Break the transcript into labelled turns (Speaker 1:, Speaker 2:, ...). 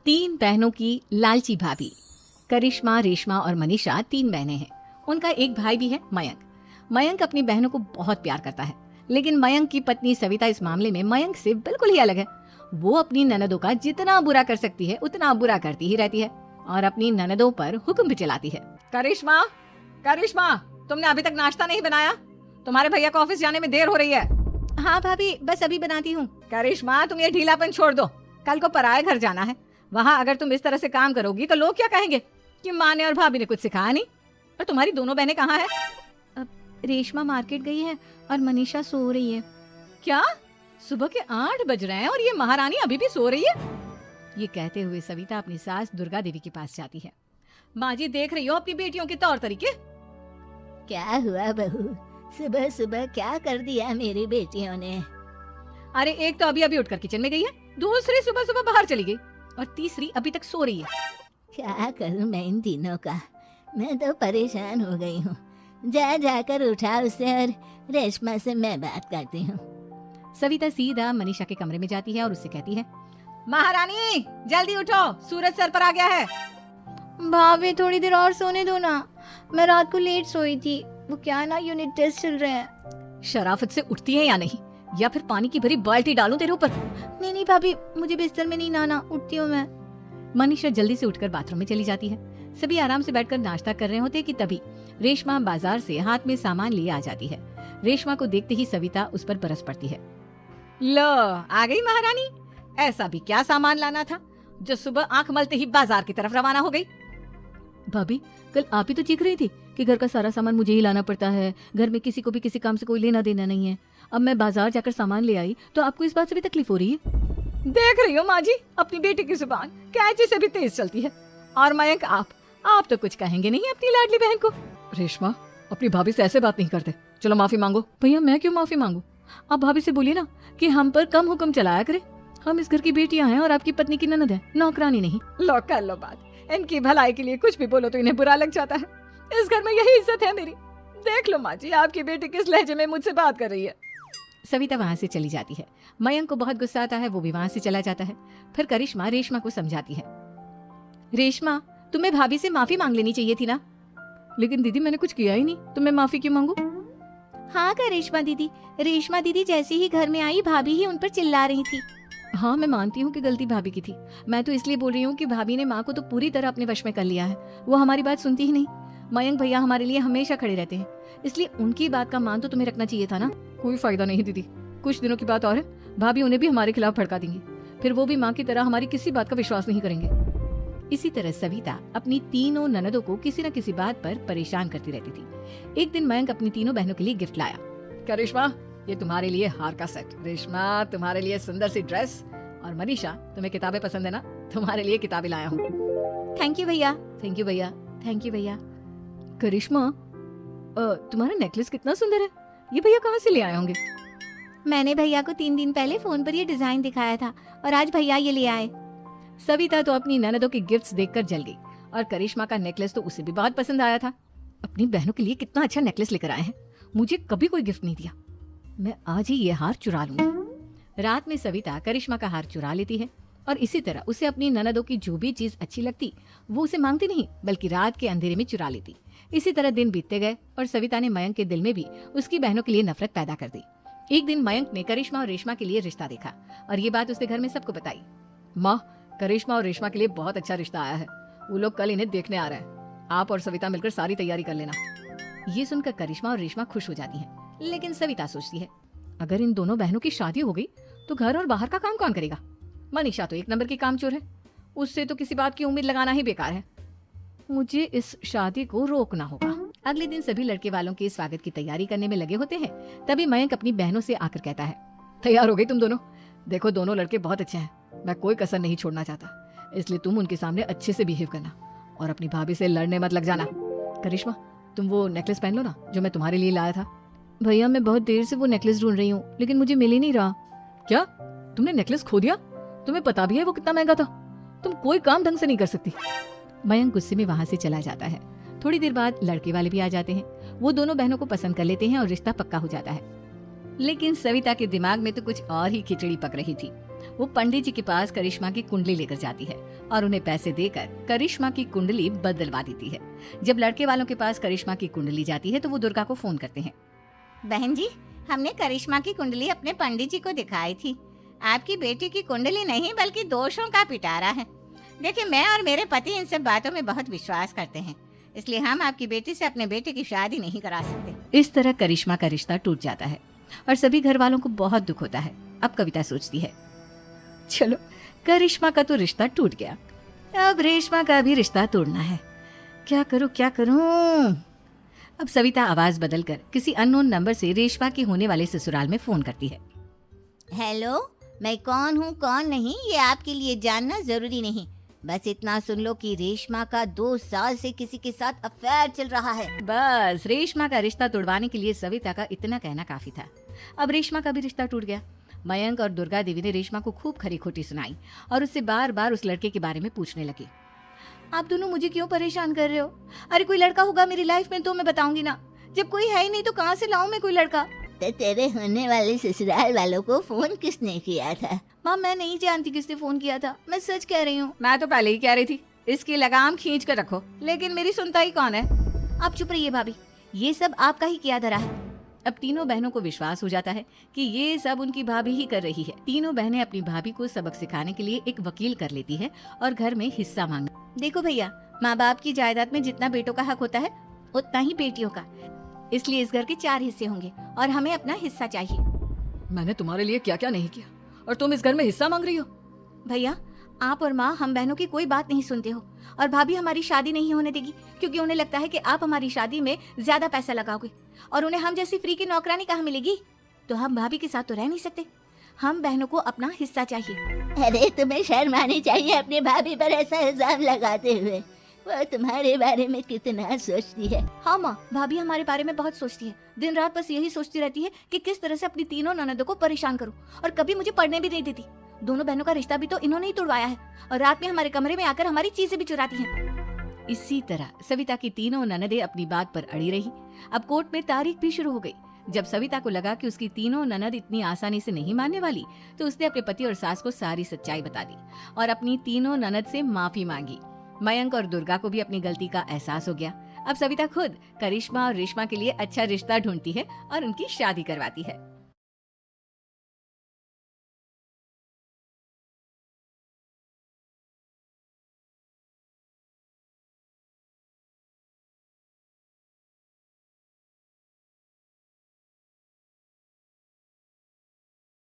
Speaker 1: तीन बहनों की लालची भाभी। करिश्मा, रेशमा और मनीषा तीन बहनें हैं। उनका एक भाई भी है, मयंक। मयंक अपनी बहनों को बहुत प्यार करता है, लेकिन मयंक की पत्नी सविता इस मामले में मयंक से बिल्कुल ही अलग है। वो अपनी ननदों का जितना बुरा कर सकती है उतना बुरा करती ही रहती है और अपनी ननदों पर हुक्म भी चलाती है। करिश्मा, करिश्मा, तुमने अभी तक नाश्ता नहीं बनाया? तुम्हारे भैया को ऑफिस जाने में देर हो रही है। हाँ भाभी, बस अभी बनाती हूँ। करिश्मा, तुम ये ढीलापन छोड़ दो। कल को पराये घर जाना है। वहाँ अगर तुम इस तरह से काम करोगी तो लोग क्या कहेंगे कि माँ ने और भाभी ने कुछ सिखाया नहीं। और तुम्हारी दोनों बहनें कहाँ हैं? रेशमा मार्केट गई है और मनीषा सो रही है। क्या? सुबह के 8 बज रहे हैं और ये महारानी अभी भी सो रही है? ये कहते हुए सविता अपनी सास दुर्गा देवी के पास जाती है। माँ जी, देख रही हो अपनी बेटियों के तौर तरीके?
Speaker 2: क्या हुआ बहू, सुबह सुबह क्या कर दिया मेरी बेटियों ने?
Speaker 1: अरे एक तो अभी अभी उठकर किचन में गई है, दूसरी सुबह सुबह बाहर चली गई और तीसरी अभी तक सो रही है।
Speaker 2: क्या करूं मैं इन तीनों का, मैं तो परेशान हो गई हूँ। जा जाकर उठा उसे और रेशमा से मैं बात करती हूँ।
Speaker 1: सविता सीधा मनीषा के कमरे में जाती है और उससे कहती है, महारानी जल्दी उठो, सूरज सर पर आ गया है।
Speaker 3: भाभी थोड़ी देर और सोने दो ना, मैं रात को लेट सोई थी। वो क्या ना, यूनिट टेस्ट चल रहे हैं।
Speaker 1: शराफत से उठती है या नहीं, या फिर पानी की भरी बाल्टी डालूं तेरे ऊपर?
Speaker 3: नहीं नहीं भाभी, मुझे बिस्तर में नहीं नहाना, उठती हूँ मैं।
Speaker 1: मनीषा जल्दी से उठकर बाथरूम में चली जाती है। सभी आराम से बैठकर नाश्ता कर रहे होते कि तभी रेशमा बाजार से हाथ में सामान लिए आ जाती है। रेशमा को देखते ही सविता उस पर बरस पड़ती है। लो, आ गई महारानी। ऐसा भी क्या सामान लाना था जो सुबह आंख मलते ही बाजार की तरफ रवाना हो गई? भाभी, कल आप ही तो चीख रही थी कि घर का सारा सामान मुझे ही लाना पड़ता है, घर में किसी को भी किसी काम से कोई लेना देना नहीं है। अब मैं बाजार जाकर सामान ले आई तो आपको इस बात से भी तकलीफ हो रही है? देख रही हो माँ जी, अपनी बेटी की जुबान कैंची से भी तेज चलती है। और मयंक, आप तो कुछ कहेंगे नहीं अपनी लाडली बहन को। रेशमा, अपनी भाभी से ऐसे बात नहीं करते। चलो माफी मांगो। भैया, मैं क्यों माफी मांगू? आप भाभी से बोलिए ना कि हम पर कम हुक्म चलाया करे। हम इस घर की बेटियां हैं और आपकी पत्नी की ननद है, नौकरानी नहीं। लो कर लो बात। इनकी भलाई के लिए कुछ भी बोलो तो इन्हें बुरा लग जाता है। इस घर में यही इज्जत है मेरी। देख लो माँ जी, आपकी बेटी किस लहजे में मुझसे बात कर रही है। सविता वहाँ से चली जाती है। मयंक को बहुत गुस्सा आता है, वो भी वहाँ से चला जाता है। फिर करिश्मा रेशमा को समझाती है, रेशमा, तुम्हें भाभी से माफी मांग लेनी चाहिए थी ना। लेकिन दीदी, मैंने कुछ किया ही नहीं, तो मैं माफी क्यों मांगू?
Speaker 3: हाँ करिश्मा दीदी, रेशमा दीदी जैसे ही घर में आई भाभी ही उन पर चिल्ला रही थी।
Speaker 1: हाँ, मैं मानती हूँ कि गलती भाभी की थी। मैं तो इसलिए बोल रही हूँ कि भाभी ने माँ को तो पूरी तरह अपने वश में कर लिया है। वो हमारी बात सुनती ही नहीं। मयंक भैया हमारे लिए हमेशा खड़े रहते हैं, इसलिए उनकी बात का मान तो तुम्हें रखना चाहिए था ना। कोई फायदा नहीं दीदी, कुछ दिनों की बात और है, भाभी उन्हें भी हमारे खिलाफ भड़का देंगी। फिर वो भी माँ की तरह हमारी किसी बात का विश्वास नहीं करेंगे। इसी तरह सविता अपनी तीनों ननदों को किसी न किसी बात पर परेशान करती रहती थी। एक दिन मयंक अपनी तीनों बहनों के लिए गिफ्ट लाया। करिश्मा, ये तुम्हारे लिए हार का सेट। रेशमा, तुम्हारे लिए सुंदर सी ड्रेस। और मनीषा, तुम्हें किताबें पसंद है ना, तुम्हारे लिए किताबें लाया हूँ।
Speaker 3: थैंक यू भैया।
Speaker 1: थैंक यू भैया। थैंक यू भैया। करिश्मा, तुम्हारा नेकलेस कितना सुंदर है, ये भैया कहाँ से ले आए होंगे?
Speaker 3: मैंने भैया को 3 दिन पहले फोन पर ये डिजाइन दिखाया था और आज भैया ये ले आए।
Speaker 1: सविता तो अपनी ननदों के गिफ्ट्स देखकर जल गई और करिश्मा का नेकलेस तो उसे भी बहुत पसंद आया था। अपनी बहनों के लिए कितना अच्छा नेकलेस लेकर आए हैं, मुझे कभी कोई गिफ्ट नहीं दिया। मैं आज ही ये हार चुरा लूंगी। रात में सविता करिश्मा का हार चुरा लेती है और इसी तरह उसे अपनी ननदों की जो भी चीज अच्छी लगती वो उसे मांगती नहीं, बल्कि रात के अंधेरे में चुरा लेती। इसी तरह दिन बीतते गए और सविता ने मयंक के दिल में भी उसकी बहनों के लिए नफरत पैदा कर दी। एक दिन मयंक ने करिश्मा और रेशमा के लिए रिश्ता देखा और ये बात उसने घर में सबको बताई। माँ, करिश्मा और रेशमा के लिए बहुत अच्छा रिश्ता आया है, वो लोग कल इन्हें देखने आ रहे हैं। आप और सविता मिलकर सारी तैयारी कर लेना। ये सुनकर करिश्मा और रेशमा खुश हो जाती हैं, लेकिन सविता सोचती है, अगर इन दोनों बहनों की शादी हो गई तो घर और बाहर का काम कौन करेगा? मनीषा तो 1 नंबर की कामचोर है, उससे तो किसी बात की उम्मीद लगाना ही बेकार है। मुझे इस शादी को रोकना होगा। अगले दिन सभी लड़के वालों के स्वागत की तैयारी करने में लगे होते हैं। तभी मयंक अपनी बहनों से आकर कहता है, तैयार हो गई तुम दोनों? देखो, दोनों लड़के बहुत अच्छे हैं, मैं कोई कसर नहीं छोड़ना चाहता, इसलिए तुम उनके सामने अच्छे से बिहेव करना और अपनी भाभी से लड़ने मत लग जाना। करिश्मा, तुम वो नेकलेस पहन लो ना जो मैं तुम्हारे लिए लाया था।
Speaker 3: भैया, मैं बहुत देर से वो नेकलेस ढूंढ रही हूँ, लेकिन मुझे मिल ही नहीं रहा।
Speaker 1: क्या तुमने नेकलेस खो दिया? तुम्हें पता भी है वो कितना महंगा था, तुम कोई काम ढंग से नहीं कर सकती। मयंक गुस्से में वहाँ से चला जाता है। थोड़ी देर बाद लड़के वाले भी आ जाते हैं। वो दोनों बहनों को पसंद कर लेते हैं और रिश्ता पक्का हो जाता है। लेकिन सविता के दिमाग में तो कुछ और ही खिचड़ी पक रही थी। वो पंडित जी के पास करिश्मा की कुंडली लेकर जाती है और उन्हें पैसे देकर करिश्मा की कुंडली बदलवा देती है। जब लड़के वालों के पास करिश्मा की कुंडली जाती है तो वो दुर्गा को फोन करते हैं।
Speaker 2: बहन जी, हमने करिश्मा की कुंडली अपने पंडित जी को दिखाई थी। आपकी बेटी की कुंडली नहीं बल्कि दोषों का पिटारा है। देखिए, मैं और मेरे पति इन सब बातों में बहुत विश्वास करते हैं, इसलिए हम आपकी बेटी से अपने बेटे की शादी नहीं करा सकते।
Speaker 1: इस तरह करिश्मा का रिश्ता टूट जाता है और सभी घर वालों को बहुत दुख होता है। अब कविता सोचती है, चलो करिश्मा का तो रिश्ता टूट गया, अब रेशमा का भी रिश्ता तोड़ना है। क्या करूं क्या करूं? अब सविता आवाज बदलकर किसी अननोन नंबर से रेशमा के होने वाले ससुराल में फोन करती है।
Speaker 2: हेलो, मैं कौन हूँ कौन नहीं ये आपके लिए जानना जरूरी नहीं। बस इतना सुन लो कि रेशमा का 2 साल से किसी के साथ अफेयर चल रहा है।
Speaker 1: बस रेशमा का रिश्ता तोड़वाने के लिए सविता का इतना कहना काफी था। अब रेशमा का भी रिश्ता टूट गया। मयंक और दुर्गा देवी ने रेशमा को खूब खरी खोटी सुनाई और उससे बार बार उस लड़के के बारे में पूछने लगी। आप दोनों मुझे क्यों परेशान कर रहे हो? अरे कोई लड़का होगा मेरी लाइफ में तो मैं बताऊंगी ना, जब कोई है ही नहीं तो कहाँ से लाऊं मैं कोई लड़का?
Speaker 2: तो तेरे होने वाले ससुराल वालों को फोन किसने किया था?
Speaker 3: माँ, मैं नहीं जानती किसने फोन किया था, मैं सच कह रही हूँ।
Speaker 1: मैं तो पहले ही कह रही थी इसकी लगाम खींच कर रखो, लेकिन मेरी सुनता ही कौन है?
Speaker 3: आप चुप रहिए भाभी, ये सब आपका ही किया धरा है।
Speaker 1: अब तीनों बहनों को विश्वास हो जाता है कि ये सब उनकी भाभी ही कर रही है। तीनों बहनें अपनी भाभी को सबक सिखाने के लिए एक वकील कर लेती है और घर में हिस्सा मांग।
Speaker 3: देखो भैया, माँ बाप की जायदाद में जितना बेटों का हक होता है उतना ही बेटियों का, इसलिए इस घर के 4 हिस्से होंगे और हमें अपना हिस्सा चाहिए।
Speaker 1: मैंने तुम्हारे लिए क्या क्या नहीं किया और तुम इस घर में हिस्सा मांग रही हो?
Speaker 3: भैया, आप और माँ हम बहनों की कोई बात नहीं सुनते हो और भाभी हमारी शादी नहीं होने देगी क्योंकि उन्हें लगता है कि आप हमारी शादी में ज्यादा पैसा लगाओगे और उन्हें हम जैसी फ्री की नौकरानी कहाँ मिलेगी। तो हम भाभी के साथ तो रह नहीं सकते, हम बहनों को अपना हिस्सा चाहिए।
Speaker 2: अरे तुम्हें शर्म आनी चाहिए अपनी भाभी पर ऐसा इल्जाम लगाते हुए। वो तुम्हारे बारे में कितना सोचती है।
Speaker 3: हाँ माँ, भाभी हमारे बारे में बहुत सोचती है, दिन रात बस यही सोचती रहती है कि किस तरह से अपनी तीनों ननदों को परेशान करूं और कभी मुझे पढ़ने भी नहीं देती। दोनों बहनों का रिश्ता भी तो इन्होंने ही तोड़वाया है और रात में हमारे कमरे में आकर हमारी चीजें भी चुराती हैं।
Speaker 1: इसी तरह सविता की तीनों ननदें अपनी बात पर अड़ी रही। अब कोर्ट में तारीख भी शुरू हो गई। जब सविता को लगा कि उसकी तीनों ननद इतनी आसानी से नहीं मानने वाली, तो उसने अपने पति और सास को सारी सच्चाई बता दी और अपनी तीनों ननद से माफी मांगी। मयंक और दुर्गा को भी अपनी गलती का एहसास हो गया। अब सविता खुद करिश्मा और रेशमा के लिए अच्छा रिश्ता ढूंढती है और उनकी शादी करवाती है।